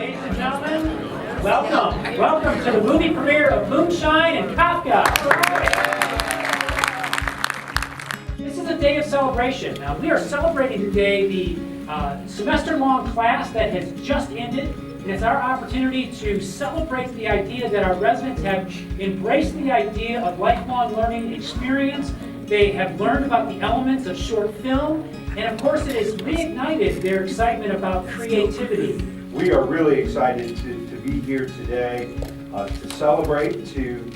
Ladies and gentlemen, welcome. Welcome to the movie premiere of Moonshine and Kafka. This is a day of celebration. Now, we are celebrating today the semester-long class that has just ended. And it's our opportunity to celebrate the idea that our residents have embraced the idea of lifelong learning experience. They have learned about the elements of short film, and of course it has reignited their excitement about creativity. We are really excited to be here today to celebrate, to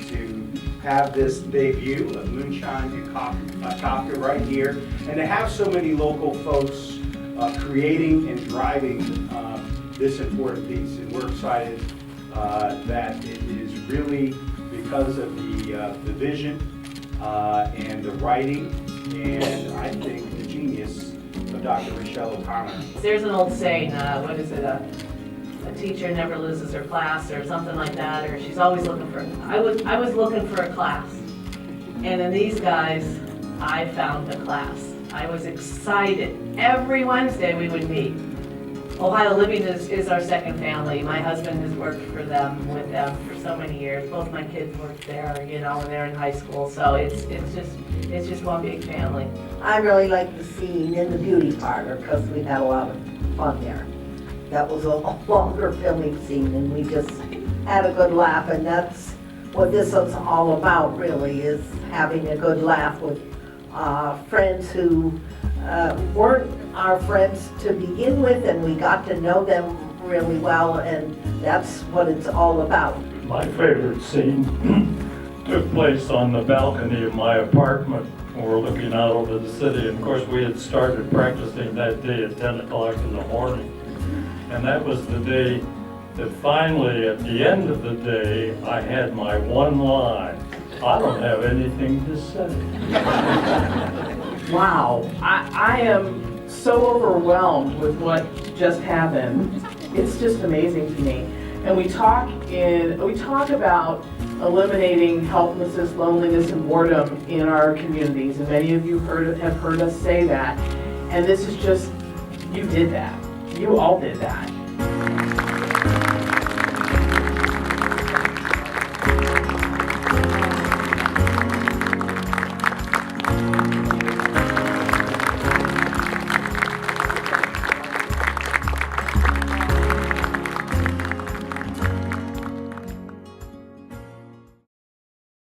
have this debut of Moonshine and Kafka right here, and to have so many local folks creating and driving this important piece. And we're excited that it is really because of the vision and the writing, and I think the genius of Dr. Michelle O'Connor. There's an old saying, what is it, a teacher never loses her class or something like that, or she's always looking for, I was looking for a class. And in these guys, I found a class. I was excited. Every Wednesday we would meet. Ohio Living is our second family. My husband has worked with them for so many years. Both my kids worked there, you know, when they're in high school. So it's just one big family. I really like the scene in the beauty parlor because we had a lot of fun there. That was a longer filming scene, and we just had a good laugh, and that's what this is all about, really, is having a good laugh with friends who weren't our friends to begin with, and we got to know them really well, and that's what it's all about. My favorite scene took place on the balcony of my apartment. We're looking out over the city, and of course we had started practicing that day at 10 o'clock in the morning. And that was the day that finally, at the end of the day, I had my one line. I don't have anything to say. Wow, I am so overwhelmed with what just happened. It's just amazing to me. And we talk about eliminating helplessness, loneliness, and boredom in our communities. And many of you have heard us say that. And this is just, you did that. You all did that.